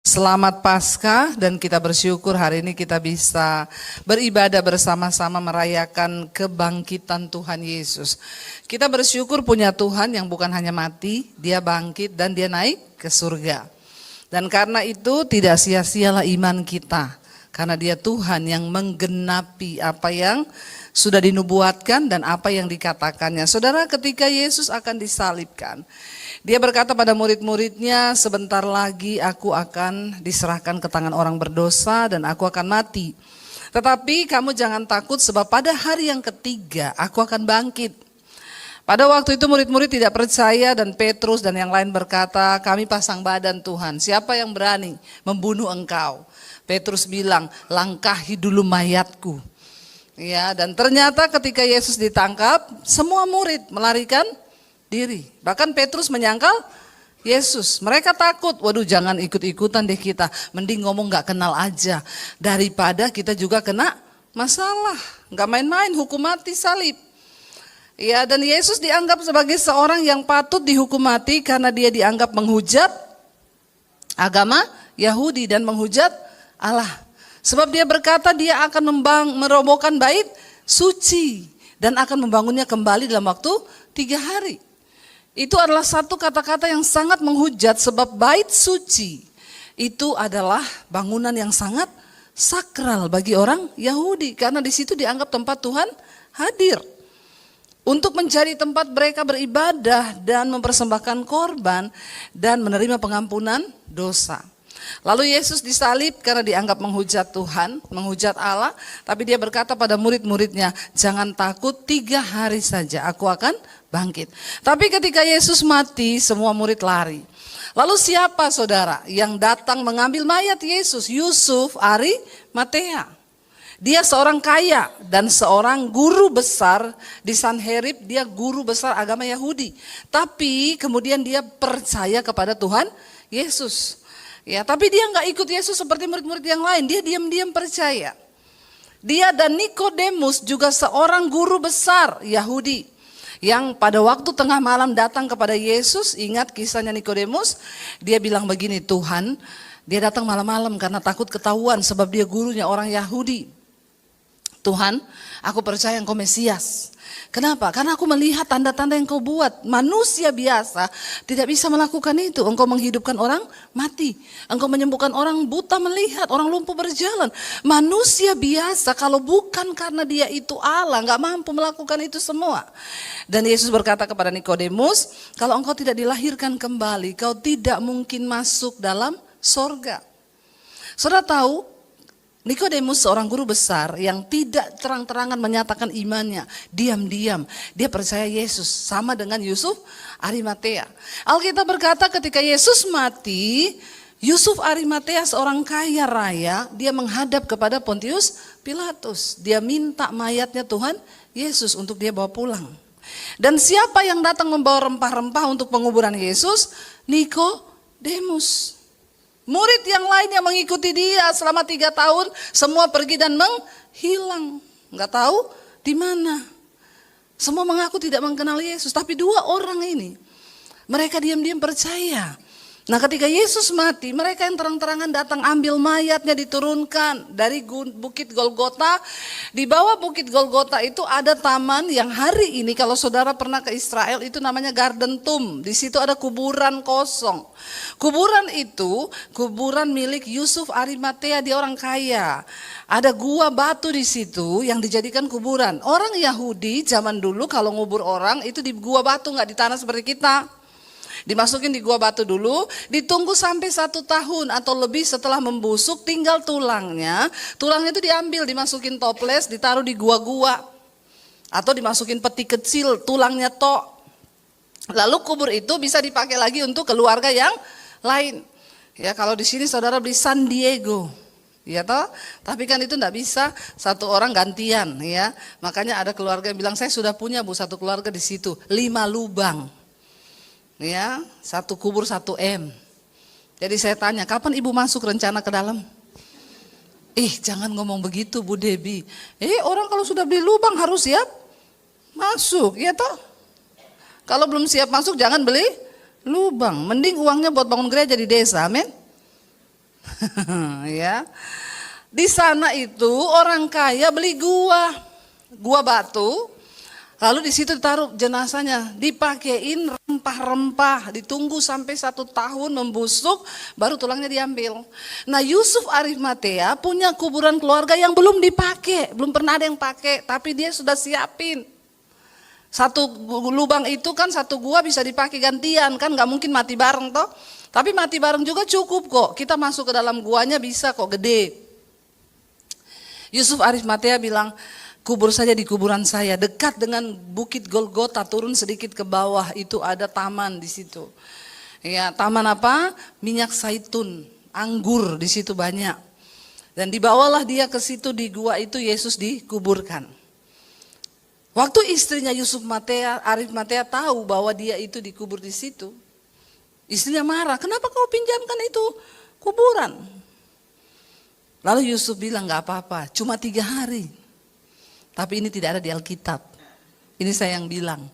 Selamat Paskah, dan kita bersyukur hari ini kita bisa beribadah bersama-sama merayakan kebangkitan Tuhan Yesus. Kita bersyukur punya Tuhan yang bukan hanya mati, dia bangkit dan dia naik ke surga. Dan karena itu tidak sia-sialah iman kita, karena dia Tuhan yang menggenapi apa yang sudah dinubuatkan dan apa yang dikatakannya. Saudara, ketika Yesus akan disalibkan, dia berkata pada murid-muridnya, sebentar lagi aku akan diserahkan ke tangan orang berdosa dan aku akan mati. Tetapi kamu jangan takut, sebab pada hari yang ketiga aku akan bangkit. Pada waktu itu murid-murid tidak percaya dan Petrus dan yang lain berkata, kami pasang badan Tuhan, siapa yang berani membunuh engkau? Petrus bilang, langkahi dulu mayatku. Ya, dan ternyata ketika Yesus ditangkap, semua murid melarikan diri. Bahkan Petrus menyangkal Yesus. Mereka takut, waduh jangan ikut-ikutan deh kita. Mending ngomong gak kenal aja. Daripada kita juga kena masalah. Gak main-main, hukum mati, salib. Ya, dan Yesus dianggap sebagai seorang yang patut dihukum mati karena dia dianggap menghujat agama Yahudi dan menghujat Allah. Sebab dia berkata dia akan merobohkan bait suci dan akan membangunnya kembali dalam waktu 3 hari. Itu adalah satu kata-kata yang sangat menghujat, sebab bait suci itu adalah bangunan yang sangat sakral bagi orang Yahudi. Karena di situ dianggap tempat Tuhan hadir. Untuk mencari tempat mereka beribadah dan mempersembahkan korban dan menerima pengampunan dosa. Lalu Yesus disalib karena dianggap menghujat Tuhan, menghujat Allah. Tapi dia berkata pada murid-muridnya, jangan takut, 3 hari saja aku akan bangkit. Tapi ketika Yesus mati, semua murid lari. Lalu siapa saudara yang datang mengambil mayat Yesus? Yusuf Arimatea. Dia seorang kaya dan seorang guru besar di Sanherib, dia guru besar agama Yahudi. Tapi kemudian dia percaya kepada Tuhan Yesus. Ya, tapi dia nggak ikut Yesus seperti murid-murid yang lain, dia diam-diam percaya. Dia dan Nikodemus juga seorang guru besar Yahudi yang pada waktu tengah malam datang kepada Yesus. Ingat kisahnya Nikodemus, dia bilang begini, Tuhan, dia datang malam-malam karena takut ketahuan sebab dia gurunya orang Yahudi. Tuhan, aku percaya engkau Mesias. Kenapa? Karena aku melihat tanda-tanda yang kau buat. Manusia biasa tidak bisa melakukan itu. Engkau menghidupkan orang mati. Engkau menyembuhkan orang buta melihat, orang lumpuh berjalan. Manusia biasa kalau bukan karena dia itu Allah, gak mampu melakukan itu semua. Dan Yesus berkata kepada Nikodemus, kalau engkau tidak dilahirkan kembali, kau tidak mungkin masuk dalam sorga. Saudara tahu, Nikodemus seorang guru besar yang tidak terang-terangan menyatakan imannya, diam-diam dia percaya Yesus, sama dengan Yusuf Arimatea. Alkitab berkata ketika Yesus mati, Yusuf Arimatea seorang kaya raya, dia menghadap kepada Pontius Pilatus. Dia minta mayatnya Tuhan Yesus untuk dia bawa pulang. Dan siapa yang datang membawa rempah-rempah untuk penguburan Yesus? Nikodemus. Murid yang lain yang mengikuti dia selama 3 tahun, semua pergi dan menghilang. Nggak tahu di mana. Semua mengaku tidak mengenal Yesus, tapi 2 orang ini, mereka diam-diam percaya. Nah ketika Yesus mati, mereka yang terang-terangan datang ambil mayatnya, diturunkan dari Bukit Golgota. Di bawah Bukit Golgota itu ada taman yang hari ini kalau saudara pernah ke Israel itu namanya Garden Tomb. Di situ ada kuburan kosong. Kuburan itu kuburan milik Yusuf Arimatea, dia orang kaya. Ada gua batu di situ yang dijadikan kuburan. Orang Yahudi zaman dulu kalau ngubur orang itu di gua batu, nggak di tanah seperti kita. Dimasukin di gua batu dulu, ditunggu sampai 1 tahun atau lebih setelah membusuk, tinggal tulangnya. Tulangnya itu diambil, dimasukin toples, ditaruh di gua-gua. Atau dimasukin peti kecil, tulangnya tok. Lalu kubur itu bisa dipakai lagi untuk keluarga yang lain. Ya kalau di sini saudara beli San Diego, ya toh, tapi kan itu enggak bisa 1 orang gantian ya. Makanya ada keluarga yang bilang saya sudah punya Bu 1 keluarga di situ, 5 lubang. Ya, 1 kubur 1 M. Jadi saya tanya, kapan ibu masuk rencana ke dalam? Jangan ngomong begitu Bu Debi. Orang kalau sudah beli lubang harus siap masuk, ya toh? Kalau belum siap masuk jangan beli lubang. Mending uangnya buat bangun gereja di desa, amin. Ya. Di sana itu orang kaya beli gua batu, lalu di situ taruh jenazahnya, dipakein rempah-rempah, ditunggu sampai 1 tahun membusuk, baru tulangnya diambil. Nah, Yusuf Arimatea punya kuburan keluarga yang belum dipakai, belum pernah ada yang pakai, tapi dia sudah siapin. Satu lubang itu kan satu gua bisa dipakai gantian, kan nggak mungkin mati bareng toh. Tapi mati bareng juga cukup kok, kita masuk ke dalam guanya bisa kok, gede. Yusuf Arimatea bilang, kubur saja di kuburan saya, dekat dengan bukit Golgota, turun sedikit ke bawah, itu ada taman di situ. Ya, taman apa? Minyak zaitun, anggur di situ banyak. Dan dibawalah dia ke situ, di gua itu Yesus dikuburkan. Waktu istrinya Yusuf Arimatea tahu bahwa dia itu dikubur di situ, istrinya marah, kenapa kau pinjamkan itu kuburan? Lalu Yusuf bilang, gak apa-apa, cuma 3 hari. Tapi ini tidak ada di Alkitab. Ini saya yang bilang.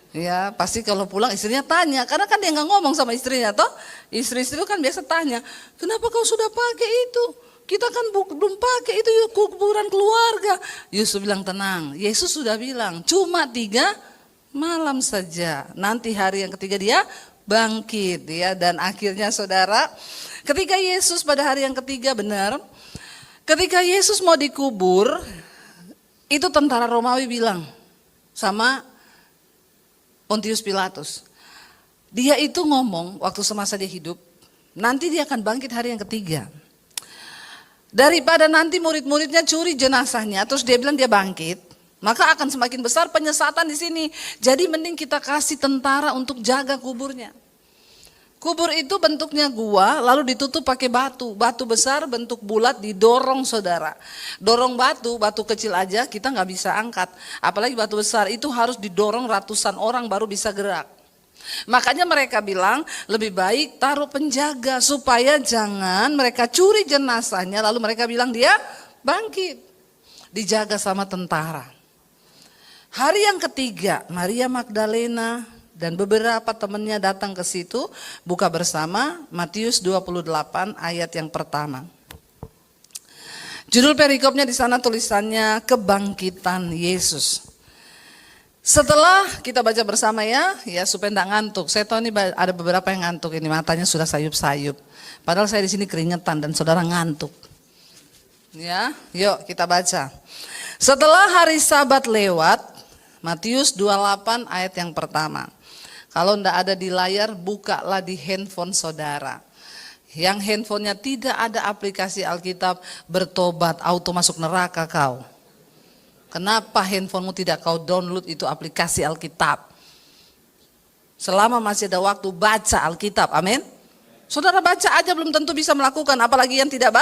Ya, pasti kalau pulang istrinya tanya, karena kan dia nggak ngomong sama istrinya toh. Istri-istri itu kan biasa tanya, kenapa kau sudah pakai itu? Kita kan belum pakai itu, kuburan keluarga. Yusuf bilang, tenang, Yesus sudah bilang cuma 3 malam saja. Nanti hari yang ketiga dia bangkit ya. Dan akhirnya saudara, ketika Yesus pada hari yang ketiga benar, ketika Yesus mau dikubur, itu tentara Romawi bilang sama Pontius Pilatus, dia itu ngomong waktu semasa dia hidup, nanti dia akan bangkit hari yang ketiga. Daripada nanti murid-muridnya curi jenazahnya, terus dia bilang dia bangkit, maka akan semakin besar penyesatan di sini. Jadi mending kita kasih tentara untuk jaga kuburnya. Kubur itu bentuknya gua, lalu ditutup pakai batu besar bentuk bulat, didorong saudara. Dorong batu kecil aja kita nggak bisa angkat, apalagi batu besar itu harus didorong ratusan orang baru bisa gerak. Makanya mereka bilang lebih baik taruh penjaga supaya jangan mereka curi jenazahnya, lalu mereka bilang dia bangkit, dijaga sama tentara. Hari yang ketiga Maria Magdalena dan beberapa temannya datang ke situ, buka bersama Matius 28 ayat yang pertama. Judul perikopnya di sana tulisannya kebangkitan Yesus. Setelah kita baca bersama ya supaya enggak ngantuk. Saya tahu ini ada beberapa yang ngantuk ini, matanya sudah sayup-sayup. Padahal saya di sini keringetan dan saudara ngantuk. Ya, yuk kita baca. Setelah hari Sabat lewat, Matius 28 ayat yang pertama. Kalau enggak ada di layar, bukalah di handphone saudara. Yang handphonenya tidak ada aplikasi Alkitab, bertobat, auto masuk neraka kau. Kenapa handphonemu tidak kau download itu aplikasi Alkitab? Selama masih ada waktu, baca Alkitab, amin. Saudara baca aja belum tentu bisa melakukan, apalagi yang tidak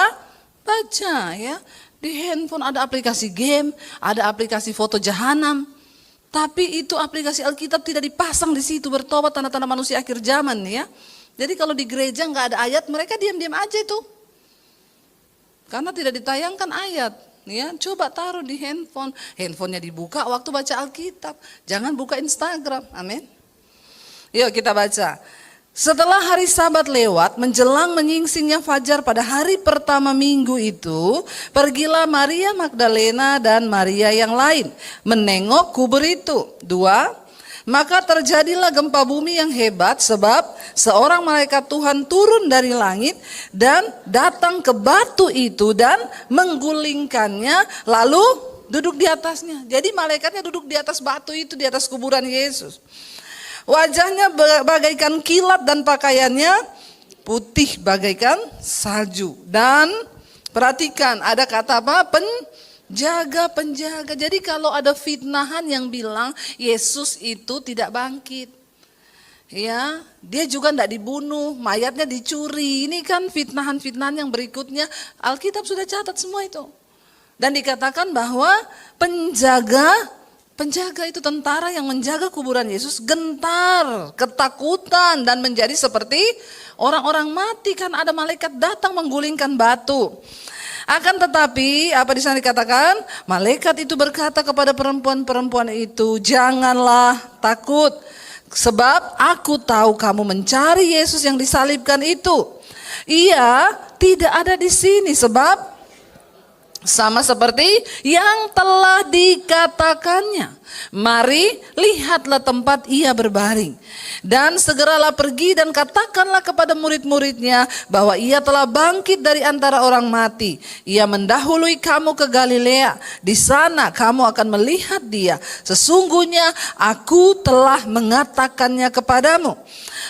baca ya. Di handphone ada aplikasi game, ada aplikasi foto jahanam. Tapi itu aplikasi Alkitab tidak dipasang di situ, bertobat tanda-tanda manusia akhir zaman ya. Jadi kalau di gereja nggak ada ayat, mereka diam-diam aja itu. Karena tidak ditayangkan ayat, ya. Coba taruh di handphone, handphonenya dibuka waktu baca Alkitab. Jangan buka Instagram, amin. Yuk kita baca. Setelah hari Sabat lewat, menjelang menyingsingnya fajar pada hari pertama minggu itu, pergilah Maria Magdalena dan Maria yang lain menengok kubur itu. 2. Maka terjadilah gempa bumi yang hebat sebab seorang malaikat Tuhan turun dari langit dan datang ke batu itu dan menggulingkannya lalu duduk di atasnya. Jadi malaikatnya duduk di atas batu itu, di atas kuburan Yesus. Wajahnya bagaikan kilat dan pakaiannya putih bagaikan salju. Dan perhatikan ada kata apa? Penjaga. Jadi kalau ada fitnahan yang bilang Yesus itu tidak bangkit, ya dia juga tidak dibunuh, mayatnya dicuri. Ini kan fitnahan-fitnahan yang berikutnya Alkitab sudah catat semua itu. Dan dikatakan bahwa penjaga itu tentara yang menjaga kuburan Yesus gentar, ketakutan dan menjadi seperti orang-orang mati kan ada malaikat datang menggulingkan batu. Akan tetapi apa di sana dikatakan? Malaikat itu berkata kepada perempuan-perempuan itu, janganlah takut sebab aku tahu kamu mencari Yesus yang disalibkan itu. Ia tidak ada di sini sebab sama seperti yang telah dikatakannya. Mari lihatlah tempat ia berbaring. Dan segeralah pergi dan katakanlah kepada murid-muridnya bahwa ia telah bangkit dari antara orang mati. Ia mendahului kamu ke Galilea. Di sana kamu akan melihat dia. Sesungguhnya aku telah mengatakannya kepadamu.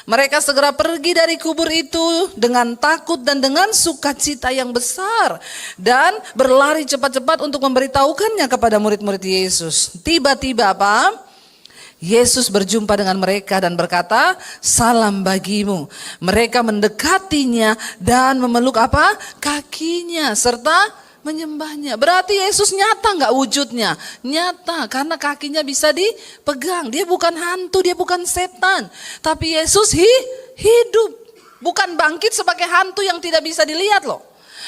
Mereka segera pergi dari kubur itu dengan takut dan dengan sukacita yang besar. Dan berlari cepat-cepat untuk memberitahukannya kepada murid-murid Yesus. Tiba-tiba apa? Yesus berjumpa dengan mereka dan berkata, salam bagimu. Mereka mendekatinya dan memeluk apa? Kakinya serta menyembahnya. Berarti Yesus nyata nggak wujudnya? Nyata, karena kakinya bisa dipegang. Dia bukan hantu, dia bukan setan. Tapi Yesus hidup. Bukan bangkit sebagai hantu yang tidak bisa dilihat loh.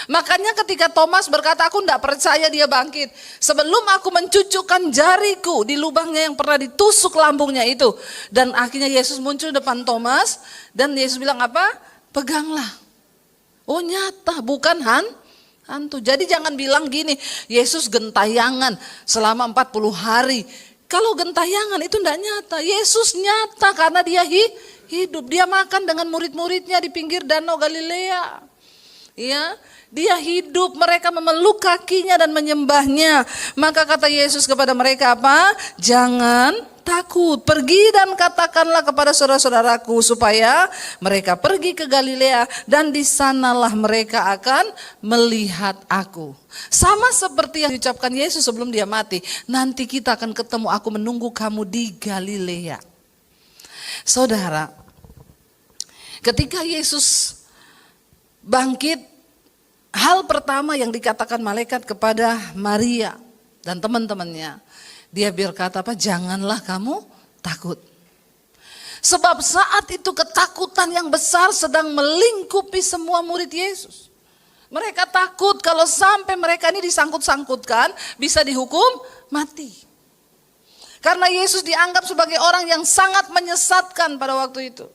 Makanya ketika Thomas berkata, aku tidak percaya dia bangkit. Sebelum aku mencucukkan jariku di lubangnya yang pernah ditusuk lambungnya itu. Dan akhirnya Yesus muncul depan Thomas. Dan Yesus bilang apa? Peganglah. Oh nyata, bukan hantu. Jadi jangan bilang gini, Yesus gentayangan selama 40 hari. Kalau gentayangan itu tidak nyata. Yesus nyata karena dia hidup. Dia makan dengan murid-muridnya di pinggir danau Galilea. Ya, dia hidup, mereka memeluk kakinya dan menyembahnya. Maka kata Yesus kepada mereka apa? Jangan takut, pergi dan katakanlah kepada saudara-saudaraku supaya mereka pergi ke Galilea dan di sanalah mereka akan melihat aku. Sama seperti yang diucapkan Yesus sebelum dia mati, nanti kita akan ketemu, aku menunggu kamu di Galilea. Saudara, ketika Yesus bangkit, hal pertama yang dikatakan malaikat kepada Maria dan teman-temannya, dia berkata apa? Janganlah kamu takut. Sebab saat itu ketakutan yang besar sedang melingkupi semua murid Yesus. Mereka takut kalau sampai mereka ini disangkut-sangkutkan bisa dihukum mati. Karena Yesus dianggap sebagai orang yang sangat menyesatkan pada waktu itu.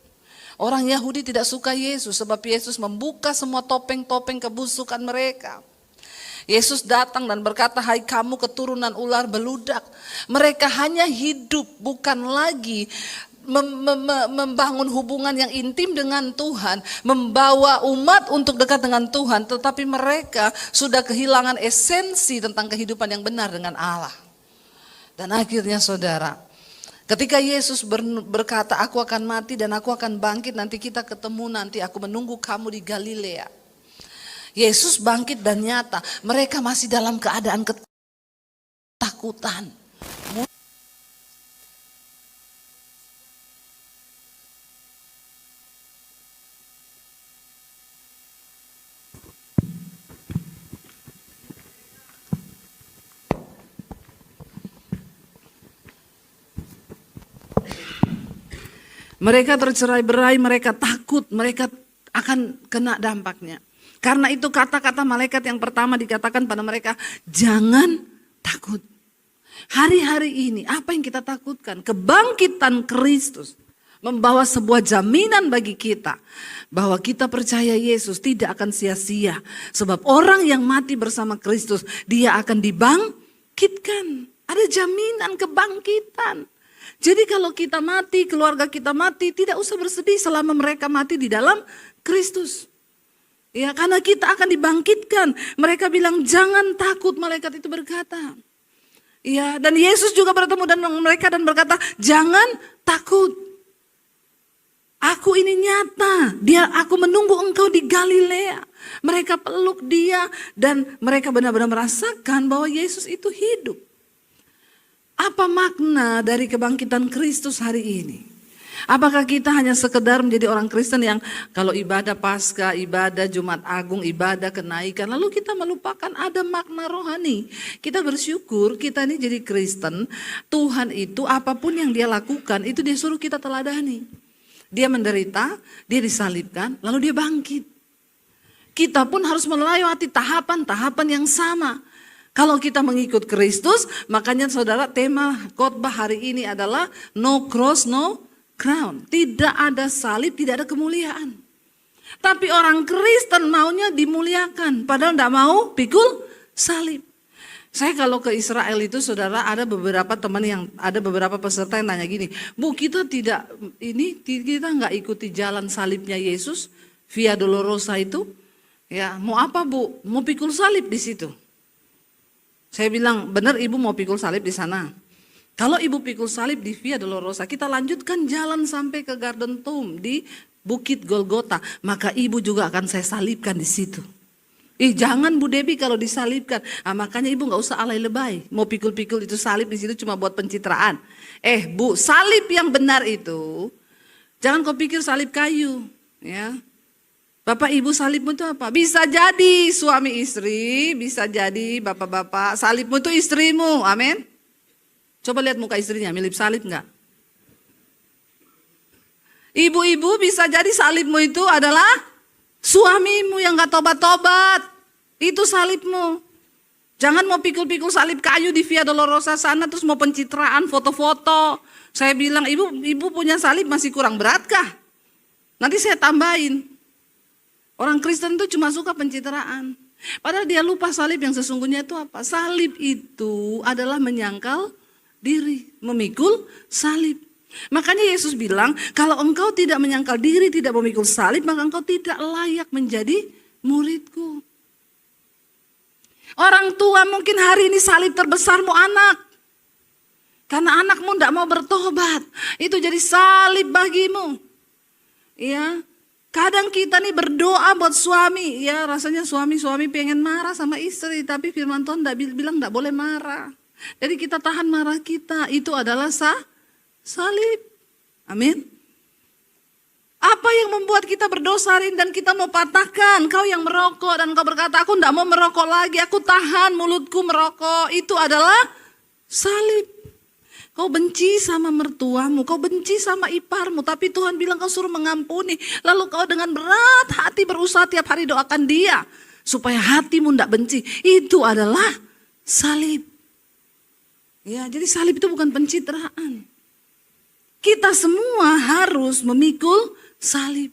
Orang Yahudi tidak suka Yesus sebab Yesus membuka semua topeng-topeng kebusukan mereka. Yesus datang dan berkata, hai kamu keturunan ular beludak. Mereka hanya hidup, bukan lagi membangun hubungan yang intim dengan Tuhan, membawa umat untuk dekat dengan Tuhan, tetapi mereka sudah kehilangan esensi tentang kehidupan yang benar dengan Allah. Dan akhirnya saudara, ketika Yesus berkata, aku akan mati dan aku akan bangkit, nanti kita ketemu, nanti aku menunggu kamu di Galilea. Yesus bangkit dan nyata, mereka masih dalam keadaan ketakutan. Mereka tercerai-berai, mereka takut, mereka akan kena dampaknya. Karena itu kata-kata malaikat yang pertama dikatakan pada mereka, jangan takut. Hari-hari ini apa yang kita takutkan? Kebangkitan Kristus membawa sebuah jaminan bagi kita bahwa kita percaya Yesus tidak akan sia-sia. Sebab orang yang mati bersama Kristus, dia akan dibangkitkan. Ada jaminan kebangkitan. Jadi kalau kita mati, keluarga kita mati, tidak usah bersedih selama mereka mati di dalam Kristus. Ya, karena kita akan dibangkitkan. Mereka bilang jangan takut, malaikat itu berkata. Ya, dan Yesus juga bertemu dengan mereka dan berkata, jangan takut. Aku ini nyata. Aku menunggu engkau di Galilea. Mereka peluk dia dan mereka benar-benar merasakan bahwa Yesus itu hidup. Apa makna dari kebangkitan Kristus hari ini? Apakah kita hanya sekedar menjadi orang Kristen yang kalau ibadah Paskah, ibadah Jumat Agung, ibadah kenaikan, lalu kita melupakan ada makna rohani. Kita bersyukur kita ini jadi Kristen, Tuhan itu apapun yang dia lakukan itu dia suruh kita teladani. Dia menderita, dia disalibkan, lalu dia bangkit. Kita pun harus melewati tahapan-tahapan yang sama. Kalau kita mengikut Kristus, makanya saudara tema khotbah hari ini adalah no cross, no crown. Tidak ada salib, tidak ada kemuliaan. Tapi orang Kristen maunya dimuliakan, padahal tidak mau pikul salib. Saya kalau ke Israel itu, saudara, ada beberapa teman ada beberapa peserta yang nanya gini, Bu, kita kita nggak ikuti jalan salibnya Yesus, Via Dolorosa itu, ya mau apa Bu? Mau pikul salib di situ. Saya bilang, benar Ibu mau pikul salib di sana. Kalau Ibu pikul salib di Via Dolorosa, kita lanjutkan jalan sampai ke Garden Tomb di Bukit Golgota, maka Ibu juga akan saya salibkan di situ. Jangan Bu Debbie kalau disalibkan. Makanya Ibu nggak usah alay lebay. Mau pikul-pikul itu salib di situ cuma buat pencitraan. Bu, salib yang benar itu jangan kau pikir salib kayu, ya. Bapak Ibu, salibmu itu apa? Bisa jadi suami istri, bisa jadi bapak-bapak, salibmu itu istrimu. Amin. Coba lihat muka istrinya, mirip salib nggak? Ibu-ibu, bisa jadi salibmu itu adalah suamimu yang gak tobat-tobat. Itu salibmu. Jangan mau pikul-pikul salib kayu di Via Dolorosa sana terus mau pencitraan, foto-foto. Saya bilang, ibu punya salib masih kurang berat kah? Nanti saya tambahin. Orang Kristen itu cuma suka pencitraan. Padahal dia lupa salib yang sesungguhnya itu apa? Salib itu adalah menyangkal diri, memikul salib. Makanya Yesus bilang, kalau engkau tidak menyangkal diri, tidak memikul salib, maka engkau tidak layak menjadi muridku. Orang tua mungkin hari ini salib terbesarmu anak. Karena anakmu tidak mau bertobat. Itu jadi salib bagimu. Ya, kadang kita nih berdoa buat suami. Ya, rasanya suami pengen marah sama istri. Tapi firman Tuhan bilang tidak boleh marah. Jadi kita tahan marah kita. Itu adalah salib. Amin. Apa yang membuat kita berdosa dan kita mau patahkan? Kau yang merokok dan kau berkata, aku tidak mau merokok lagi, aku tahan mulutku merokok. Itu adalah salib. Kau benci sama mertuamu, kau benci sama iparmu, tapi Tuhan bilang kau suruh mengampuni. Lalu kau dengan berat hati berusaha tiap hari doakan dia, supaya hatimu tidak benci. Itu adalah salib. Ya, jadi salib itu bukan pencitraan. Kita semua harus memikul salib.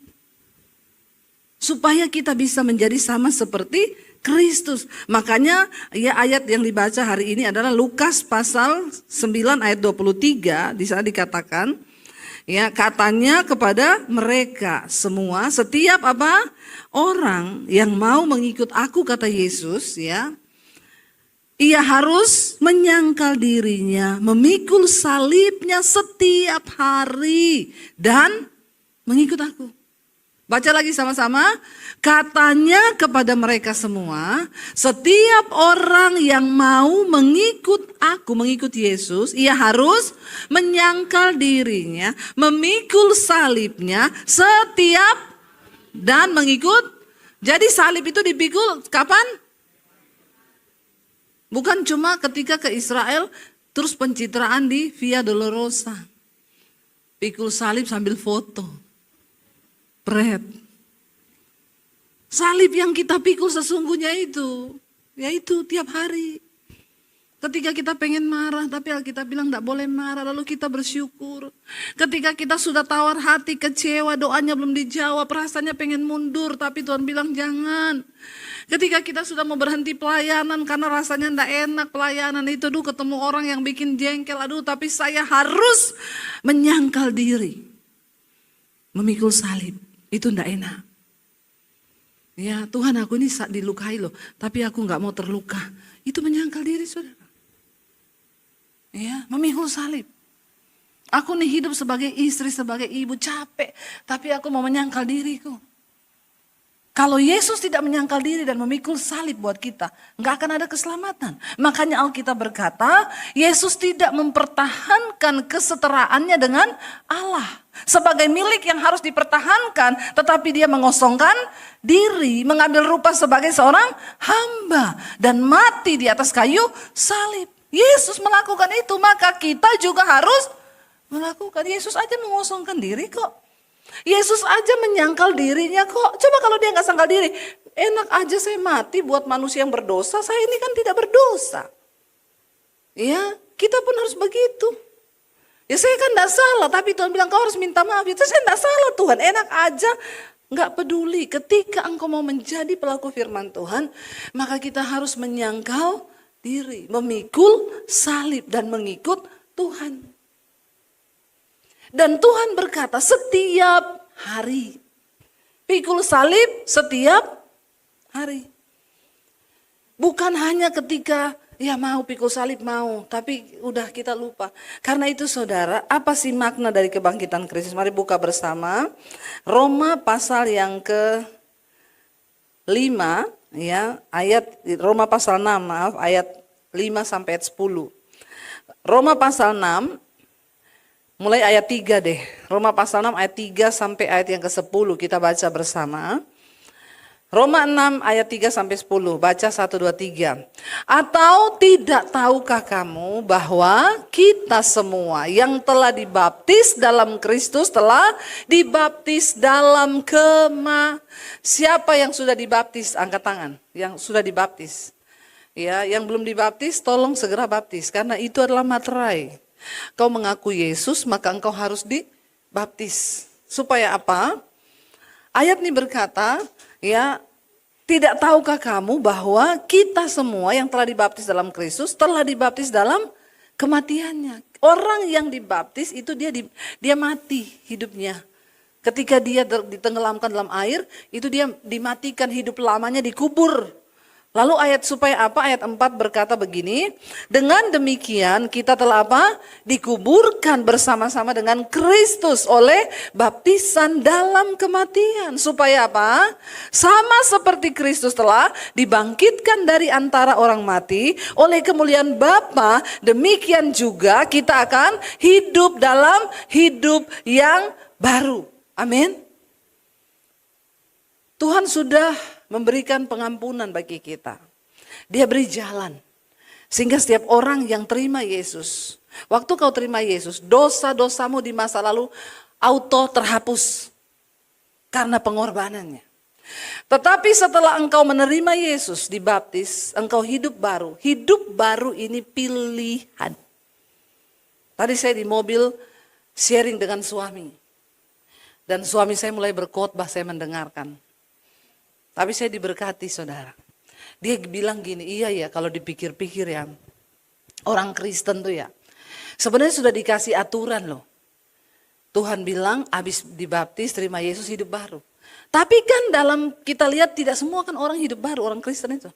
Supaya kita bisa menjadi sama seperti Kristus. Makanya ya ayat yang dibaca hari ini adalah Lukas pasal 9 ayat 23. Di sana dikatakan, ya katanya kepada mereka semua, setiap orang yang mau mengikut aku, kata Yesus, ya, ia harus menyangkal dirinya, memikul salibnya setiap hari dan mengikut aku. Baca lagi sama-sama. Katanya kepada mereka semua, setiap orang yang mau mengikut aku, mengikut Yesus, ia harus menyangkal dirinya, memikul salibnya setiap dan mengikut. Jadi salib itu dipikul kapan? Bukan cuma ketika ke Israel, terus pencitraan di Via Dolorosa. Pikul salib sambil foto. Pret. Salib yang kita pikul sesungguhnya itu, yaitu tiap hari. Ketika kita pengen marah, tapi Alkitab bilang tidak boleh marah, lalu kita bersyukur. Ketika kita sudah tawar hati, kecewa, doanya belum dijawab, rasanya pengen mundur, tapi Tuhan bilang jangan. Ketika kita sudah mau berhenti pelayanan karena rasanya tidak enak pelayanan itu, ketemu orang yang bikin jengkel, tapi saya harus menyangkal diri. Memikul salib, itu tidak enak. Ya Tuhan, aku ini dilukai loh, tapi aku nggak mau terluka. Itu menyangkal diri, saudara. Ya, memikul salib. Aku nih hidup sebagai istri, sebagai ibu, capek, tapi aku mau menyangkal diriku. Kalau Yesus tidak menyangkal diri dan memikul salib buat kita, nggak akan ada keselamatan. Makanya Alkitab berkata, Yesus tidak mempertahankan keseteraannya dengan Allah sebagai milik yang harus dipertahankan, tetapi dia mengosongkan diri, mengambil rupa sebagai seorang hamba dan mati di atas kayu salib. Yesus melakukan itu, maka kita juga harus melakukan. Yesus aja mengosongkan diri kok. Yesus aja menyangkal dirinya kok. Coba kalau dia gak sangkal diri, enak aja saya mati buat manusia yang berdosa, saya ini kan tidak berdosa. Ya, kita pun harus begitu. Ya saya kan gak salah, tapi Tuhan bilang kau harus minta maaf. Itu saya gak salah Tuhan, enak aja Nggak peduli, ketika engkau mau menjadi pelaku firman Tuhan, maka kita harus menyangkal diri, memikul salib dan mengikut Tuhan. Dan Tuhan berkata setiap hari. Pikul salib setiap hari. Bukan hanya ketika ya mau pikul salib mau, tapi udah kita lupa. Karena itu saudara, apa sih makna dari kebangkitan Kristus? Mari buka bersama Roma pasal yang ke-5 ya, ayat Roma pasal 6 maaf, ayat 5 sampai ayat 10. Roma pasal 6 mulai ayat 3 deh. Roma pasal 6 ayat 3 sampai ayat yang ke-10 kita baca bersama. Roma 6 ayat 3 sampai 10. Baca 1, 2, 3. Atau tidak tahukah kamu bahwa kita semua yang telah dibaptis dalam Kristus telah dibaptis dalam Siapa yang sudah dibaptis? Angkat tangan. Yang sudah dibaptis. Ya, yang belum dibaptis tolong segera baptis karena itu adalah materai. Kau mengaku Yesus, maka engkau harus dibaptis. Supaya apa? Ayat ini berkata, ya, tidak tahukah kamu bahwa kita semua yang telah dibaptis dalam Kristus telah dibaptis dalam kematiannya. Orang yang dibaptis itu dia mati hidupnya. Ketika dia ditenggelamkan dalam air, itu dia dimatikan, hidup lamanya dikubur. Lalu supaya apa? Ayat 4 berkata begini, dengan demikian kita telah apa? Dikuburkan bersama-sama dengan Kristus oleh baptisan dalam kematian. Supaya apa? Sama seperti Kristus telah dibangkitkan dari antara orang mati oleh kemuliaan Bapa, demikian juga kita akan hidup dalam hidup yang baru. Amin. Tuhan sudah memberikan pengampunan bagi kita. Dia beri jalan. Sehingga setiap orang yang terima Yesus, waktu kau terima Yesus, dosa-dosamu di masa lalu auto terhapus karena pengorbanannya. Tetapi setelah engkau menerima Yesus, dibaptis, engkau hidup baru. Hidup baru ini pilihan. Tadi saya di mobil sharing dengan suami. Dan suami saya mulai berkhotbah, saya mendengarkan. Tapi saya diberkati saudara. Dia bilang gini, iya ya kalau dipikir-pikir ya. Orang Kristen tuh ya. Sebenarnya sudah dikasih aturan loh. Tuhan bilang habis dibaptis terima Yesus hidup baru. Tapi kan dalam kita lihat tidak semua kan orang hidup baru, orang Kristen itu.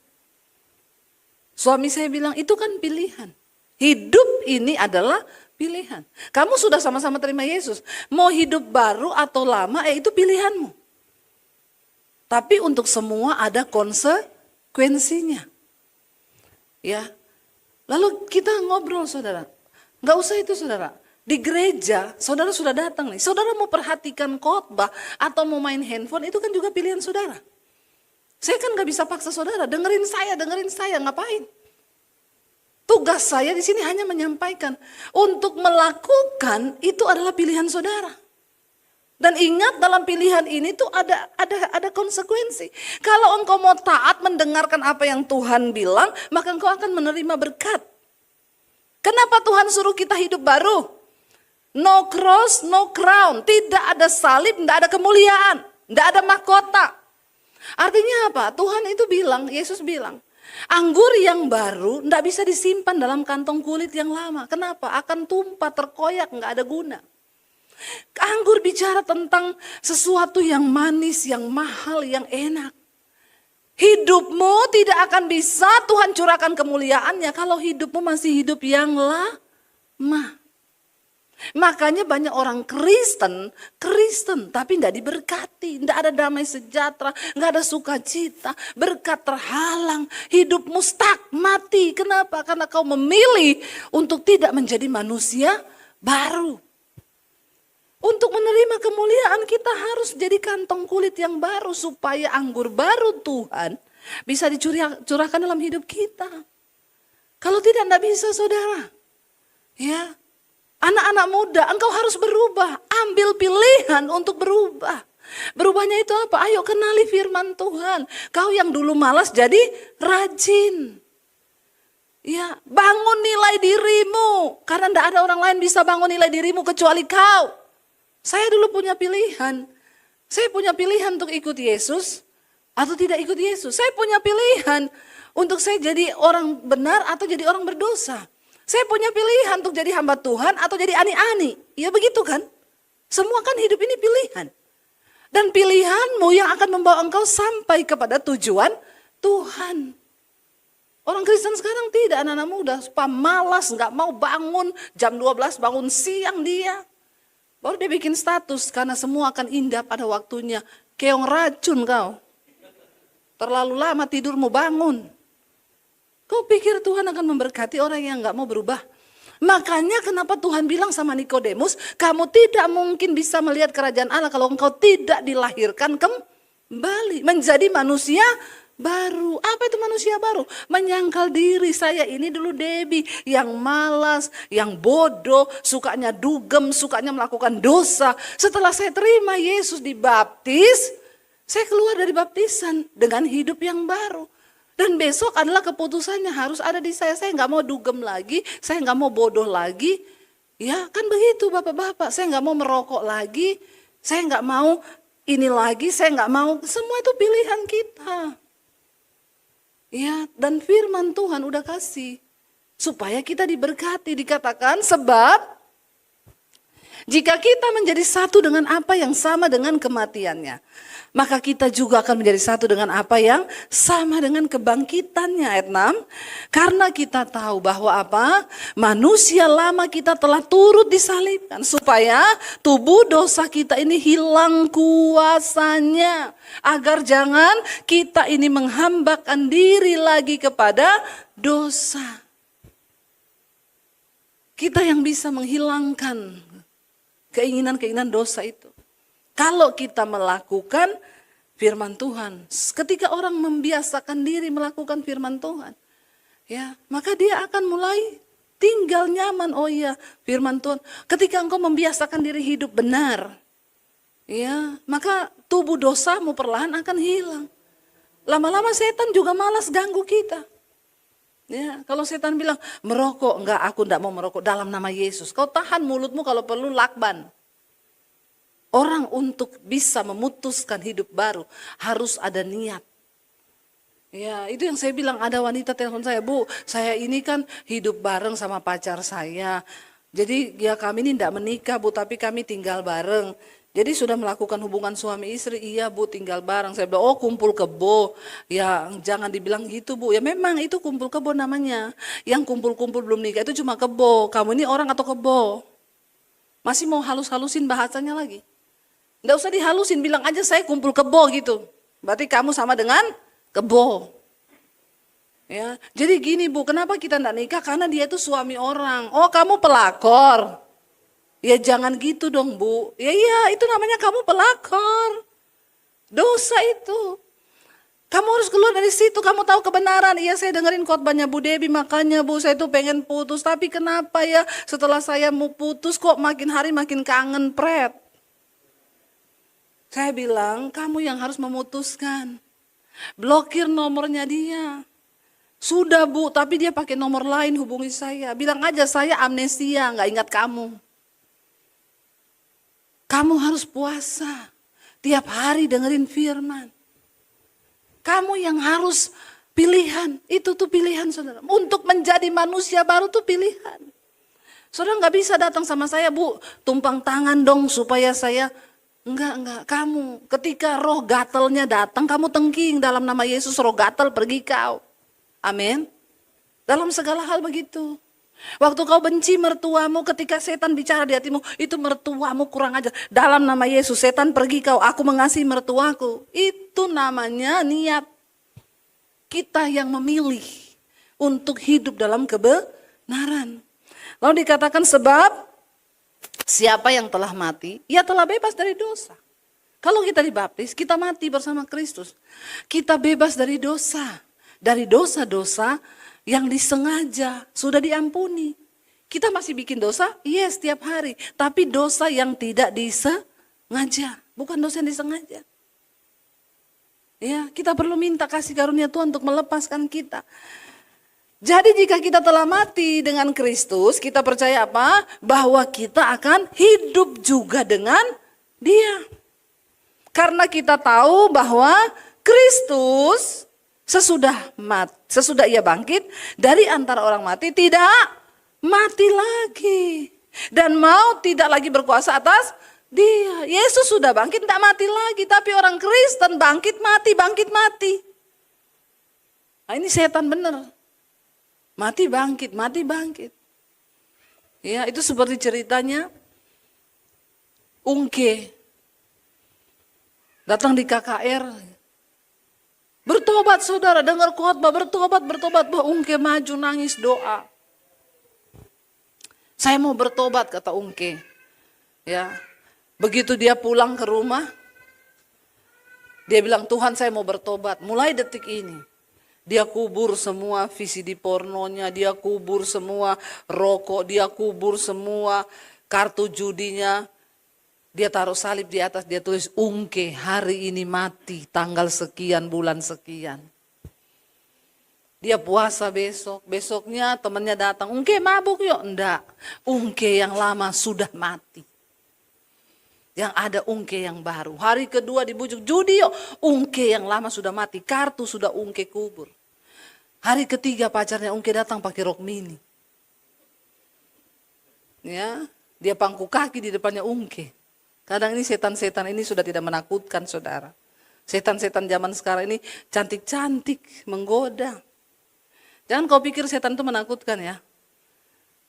Suami saya bilang itu kan pilihan. Hidup ini adalah pilihan. Kamu sudah sama-sama terima Yesus. Mau hidup baru atau lama itu pilihanmu. Tapi untuk semua ada konsekuensinya. Ya. Lalu kita ngobrol saudara. Enggak usah itu saudara. Di gereja saudara sudah datang nih. Saudara mau perhatikan khotbah atau mau main handphone itu kan juga pilihan saudara. Saya kan gak bisa paksa saudara. Dengerin saya. Ngapain? Tugas saya di sini hanya menyampaikan. Untuk melakukan itu adalah pilihan saudara. Dan ingat dalam pilihan ini tuh ada konsekuensi. Kalau engkau mau taat mendengarkan apa yang Tuhan bilang, maka engkau akan menerima berkat. Kenapa Tuhan suruh kita hidup baru? No cross, no crown. Tidak ada salib, tidak ada kemuliaan. Tidak ada mahkota. Artinya apa? Tuhan itu bilang, Yesus bilang, anggur yang baru tidak bisa disimpan dalam kantong kulit yang lama. Kenapa? Akan tumpah, terkoyak, nggak ada guna. Anggur bicara tentang sesuatu yang manis, yang mahal, yang enak. Hidupmu tidak akan bisa Tuhan curahkan kemuliaannya kalau hidupmu masih hidup yang lama. Makanya banyak orang Kristen tapi tidak diberkati, tidak ada damai sejahtera, nggak ada sukacita, berkat terhalang, hidupmu stuck, mati. Kenapa? Karena kau memilih untuk tidak menjadi manusia baru. Untuk menerima kemuliaan kita harus jadi kantong kulit yang baru supaya anggur baru Tuhan bisa dicurahkan dalam hidup kita. Kalau tidak bisa saudara. Ya, anak-anak muda engkau harus berubah. Ambil pilihan untuk berubah. Berubahnya itu apa? Ayo kenali firman Tuhan. Kau yang dulu malas jadi rajin. Ya, bangun nilai dirimu. Karena tidak ada orang lain bisa bangun nilai dirimu kecuali kau. Saya dulu punya pilihan. Saya punya pilihan untuk ikut Yesus atau tidak ikut Yesus. Saya punya pilihan untuk saya jadi orang benar atau jadi orang berdosa. Saya punya pilihan untuk jadi hamba Tuhan atau jadi ani-ani. Ya begitu kan? Semua kan hidup ini pilihan. Dan pilihanmu yang akan membawa engkau sampai kepada tujuan Tuhan. Orang Kristen sekarang tidak, anak-anak muda. Malas, gak mau bangun. Jam 12 bangun siang dia. Baru dia bikin status karena semua akan indah pada waktunya. Keong racun kau. Terlalu lama tidurmu, bangun. Kau pikir Tuhan akan memberkati orang yang gak mau berubah? Makanya kenapa Tuhan bilang sama Nikodemus, kamu tidak mungkin bisa melihat kerajaan Allah kalau engkau tidak dilahirkan kembali. Menjadi manusia baru. Apa itu manusia baru? Menyangkal diri. Saya ini dulu Debbie yang malas, yang bodoh, sukanya dugem, sukanya melakukan dosa. Setelah saya terima Yesus dibaptis, saya keluar dari baptisan dengan hidup yang baru. Dan besok adalah keputusannya harus ada di saya. Saya nggak mau dugem lagi, saya nggak mau bodoh lagi. Ya kan begitu bapak-bapak, saya nggak mau merokok lagi, saya nggak mau ini lagi, saya nggak mau. Semua itu pilihan kita. Ya, dan firman Tuhan udah kasih. Supaya kita diberkati, dikatakan sebab jika kita menjadi satu dengan apa yang sama dengan kematiannya, maka kita juga akan menjadi satu dengan apa yang sama dengan kebangkitannya. Ayat 6, karena kita tahu bahwa apa? Manusia lama kita telah turut disalibkan supaya tubuh dosa kita ini hilang kuasanya. Agar jangan kita ini menghambakan diri lagi kepada dosa. Kita yang bisa menghilangkan keinginan-keinginan dosa itu. Kalau kita melakukan firman Tuhan, ketika orang membiasakan diri melakukan firman Tuhan, ya, maka dia akan mulai tinggal nyaman. Oh iya, firman Tuhan. Ketika engkau membiasakan diri hidup benar, ya, maka tubuh dosamu perlahan akan hilang. Lama-lama setan juga malas ganggu kita. Ya, kalau setan bilang merokok, enggak, aku enggak mau merokok dalam nama Yesus. Kau tahan mulutmu kalau perlu lakban. Orang untuk bisa memutuskan hidup baru harus ada niat. Ya, itu yang saya bilang, ada wanita telepon saya, Bu, saya ini kan hidup bareng sama pacar saya. Jadi ya kami ini enggak menikah, Bu, tapi kami tinggal bareng. Jadi sudah melakukan hubungan suami istri, iya Bu, tinggal bareng. Saya bilang, oh kumpul kebo. Ya jangan dibilang gitu Bu, ya memang itu kumpul kebo namanya. Yang kumpul-kumpul belum nikah itu cuma kebo. Kamu ini orang atau kebo? Masih mau halus-halusin bahasanya lagi? Nggak usah dihalusin, bilang aja saya kumpul kebo gitu. Berarti kamu sama dengan kebo. Ya, jadi gini Bu, kenapa kita enggak nikah? Karena dia itu suami orang. Oh kamu pelakor. Ya jangan gitu dong Bu. Ya iya, itu namanya kamu pelakor. Dosa itu. Kamu harus keluar dari situ, kamu tahu kebenaran. Iya saya dengerin khotbahnya Bu Debbie, makanya Bu saya tuh pengen putus. Tapi kenapa ya setelah saya mau putus kok makin hari makin kangen pret. Saya bilang, kamu yang harus memutuskan. Blokir nomornya dia. Sudah Bu, tapi dia pakai nomor lain hubungi saya. Bilang aja saya amnesia, nggak ingat kamu. Kamu harus puasa. Tiap hari dengerin firman. Kamu yang harus pilihan. Itu tuh pilihan saudara. Untuk menjadi manusia baru tuh pilihan. Saudara nggak bisa datang sama saya, Bu, tumpang tangan dong supaya saya. Enggak, kamu ketika roh gatelnya datang, kamu tengking dalam nama Yesus, roh gatel pergi kau. Amin. Dalam segala hal begitu. Waktu kau benci mertuamu, ketika setan bicara di hatimu, itu mertuamu kurang ajar. Dalam nama Yesus, setan pergi kau, aku mengasihi mertuaku. Itu namanya niat. Kita yang memilih untuk hidup dalam kebenaran. Lalu dikatakan sebab siapa yang telah mati, ia telah bebas dari dosa. Kalau kita dibaptis, kita mati bersama Kristus. Kita bebas dari dosa. Dari dosa-dosa yang disengaja, sudah diampuni. Kita masih bikin dosa? Yes, setiap hari. Tapi dosa yang tidak disengaja. Bukan dosa yang disengaja. Ya, kita perlu minta kasih karunia Tuhan untuk melepaskan kita. Jadi jika kita telah mati dengan Kristus, kita percaya apa? Bahwa kita akan hidup juga dengan Dia. Karena kita tahu bahwa Kristus sesudah ia bangkit dari antara orang mati tidak mati lagi. Dan maut tidak lagi berkuasa atas dia. Yesus sudah bangkit, tidak mati lagi. Tapi orang Kristen bangkit mati, bangkit mati. Nah, ini setan benar. Mati bangkit, mati bangkit. Ya, itu seperti ceritanya Ungke. Datang di KKR. Bertobat saudara, dengar khotbah, bertobat. Ungke maju nangis doa. Saya mau bertobat, kata Ungke. Ya, begitu dia pulang ke rumah, dia bilang, Tuhan saya mau bertobat. Mulai detik ini, dia kubur semua VCD pornonya, dia kubur semua rokok, dia kubur semua kartu judinya. Dia taruh salib di atas, dia tulis, Ungke hari ini mati, tanggal sekian, bulan sekian. Dia puasa besoknya temannya datang, Ungke mabuk yuk. Enggak, Ungke yang lama sudah mati. Yang ada Ungke yang baru. Hari kedua dibujuk, judi yuk. Ungke yang lama sudah mati, kartu sudah Ungke kubur. Hari ketiga pacarnya Ungke datang pakai rok mini. Ya, dia pangku kaki di depannya Ungke. Kadang ini setan-setan ini sudah tidak menakutkan saudara. Setan-setan zaman sekarang ini cantik-cantik, menggoda. Jangan kau pikir setan itu menakutkan ya.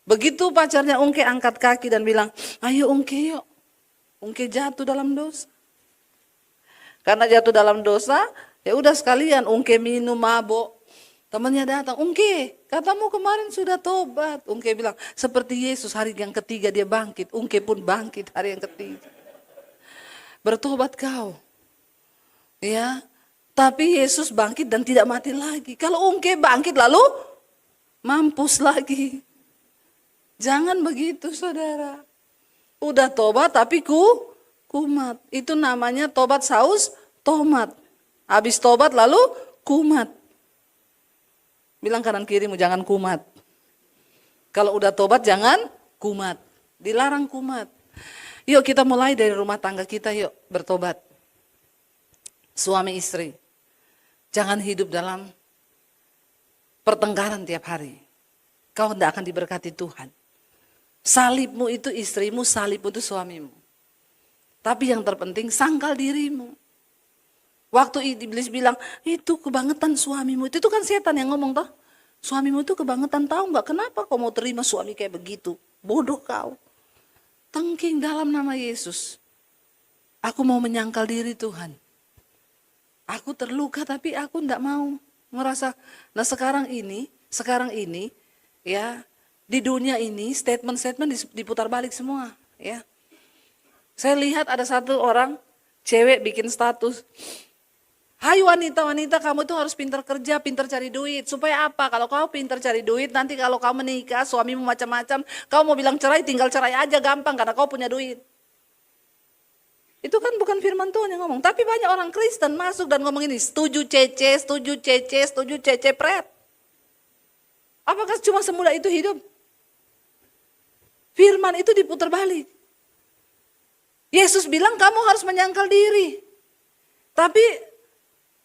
Begitu pacarnya Ungke angkat kaki dan bilang, ayo Ungke yuk. Ungke jatuh dalam dosa. Karena jatuh dalam dosa, ya udah sekalian Ungke minum mabok. Temannya datang, Ungke katamu kemarin sudah tobat. Ungke bilang, seperti Yesus hari yang ketiga dia bangkit. Ungke pun bangkit hari yang ketiga. Bertobat kau. Ya. Tapi Yesus bangkit dan tidak mati lagi. Kalau Ungke bangkit lalu mampus lagi. Jangan begitu saudara. Udah tobat tapi kumat. Itu namanya tobat saus tomat. Habis tobat lalu kumat. Bilang kanan kirimu jangan kumat. Kalau udah tobat jangan kumat. Dilarang kumat. Yuk kita mulai dari rumah tangga kita yuk bertobat. Suami istri. Jangan hidup dalam pertengkaran tiap hari. Kau tidak akan diberkati Tuhan. Salibmu itu istrimu, salibmu itu suamimu. Tapi yang terpenting sangkal dirimu. Waktu iblis bilang, itu kebangetan suamimu. Itu kan setan yang ngomong toh. Suamimu itu kebangetan, tahu nggak kenapa kau mau terima suami kayak begitu. Bodoh kau. Tengking dalam nama Yesus. Aku mau menyangkal diri Tuhan. Aku terluka tapi aku enggak mau merasa. Nah sekarang ini ya di dunia ini statement-statement diputar balik semua ya. Saya lihat ada satu orang cewek bikin status. Hai wanita-wanita kamu tuh harus pintar kerja, pintar cari duit. Supaya apa? Kalau kau pintar cari duit nanti kalau kau menikah suamimu macam-macam. Kau mau bilang cerai tinggal cerai aja gampang karena kau punya duit. Itu kan bukan firman Tuhan yang ngomong. Tapi banyak orang Kristen masuk dan ngomong ini. Setuju cece, pret. Apakah cuma semudah itu hidup? Firman itu diputar balik. Yesus bilang kamu harus menyangkal diri. Tapi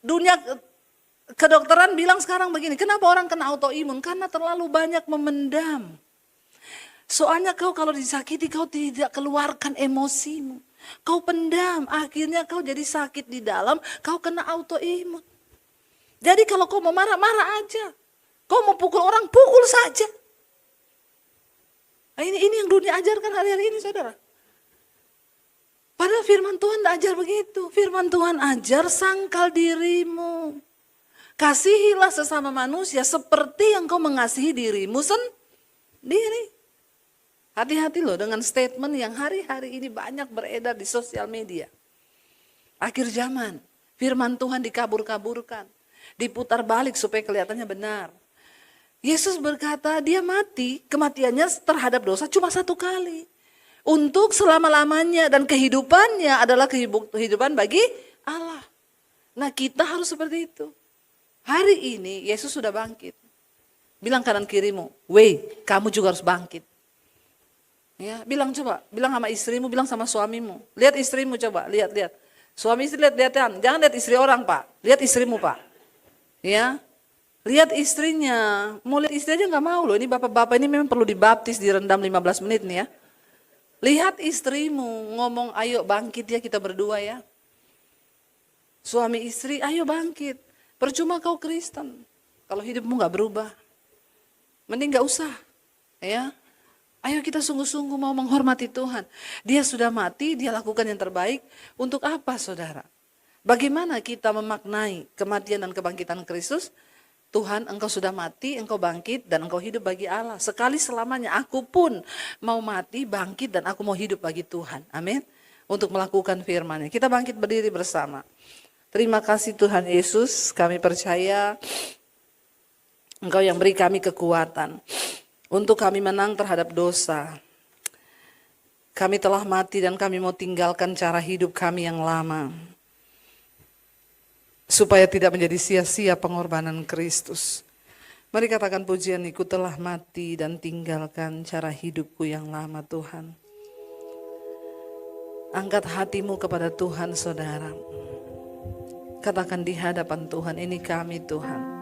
dunia kedokteran bilang sekarang begini. Kenapa orang kena autoimun? Karena terlalu banyak memendam. Soalnya kau kalau disakiti kau tidak keluarkan emosimu. Kau pendam, akhirnya kau jadi sakit di dalam, kau kena autoimun. Jadi kalau kau mau marah-marah aja. Kau mau pukul orang, pukul saja. Nah, ini yang dunia ajarkan hari-hari ini saudara. Padahal firman Tuhan tidak ajar begitu. Firman Tuhan ajar sangkal dirimu. Kasihilah sesama manusia seperti yang kau mengasihi dirimu sendiri. Hati-hati loh dengan statement yang hari-hari ini banyak beredar di sosial media. Akhir zaman, firman Tuhan dikabur-kaburkan, diputar balik supaya kelihatannya benar. Yesus berkata dia mati, kematiannya terhadap dosa cuma satu kali. Untuk selama-lamanya dan kehidupannya adalah kehidupan bagi Allah. Nah kita harus seperti itu. Hari ini Yesus sudah bangkit. Bilang kanan kirimu, kamu juga harus bangkit. Ya, bilang sama istrimu, bilang sama suamimu. Lihat istrimu coba, lihat. Suami istri lihat-lihatan, jangan lihat istri orang Pak, lihat istrimu Pak. Ya, lihat istrinya, mau lihat istri aja nggak mau loh. Ini bapak-bapak ini memang perlu dibaptis, direndam 15 menit nih ya. Lihat istrimu, ngomong ayo bangkit ya kita berdua ya. Suami istri, ayo bangkit. Percuma kau Kristen, kalau hidupmu nggak berubah. Mending nggak usah, ya. Ayo kita sungguh-sungguh mau menghormati Tuhan. Dia sudah mati, dia lakukan yang terbaik. Untuk apa saudara? Bagaimana kita memaknai kematian dan kebangkitan Kristus? Tuhan, engkau sudah mati, engkau bangkit, dan engkau hidup bagi Allah. Sekali selamanya aku pun mau mati, bangkit, dan aku mau hidup bagi Tuhan. Amin. Untuk melakukan firman-Nya. Kita bangkit berdiri bersama. Terima kasih Tuhan Yesus, kami percaya Engkau yang beri kami kekuatan untuk kami menang terhadap dosa. Kami telah mati dan kami mau tinggalkan cara hidup kami yang lama. Supaya tidak menjadi sia-sia pengorbanan Kristus. Mari katakan pujian, Ku telah mati dan tinggalkan cara hidupku yang lama Tuhan. Angkat hatimu kepada Tuhan saudara. Katakan di hadapan Tuhan, ini kami Tuhan.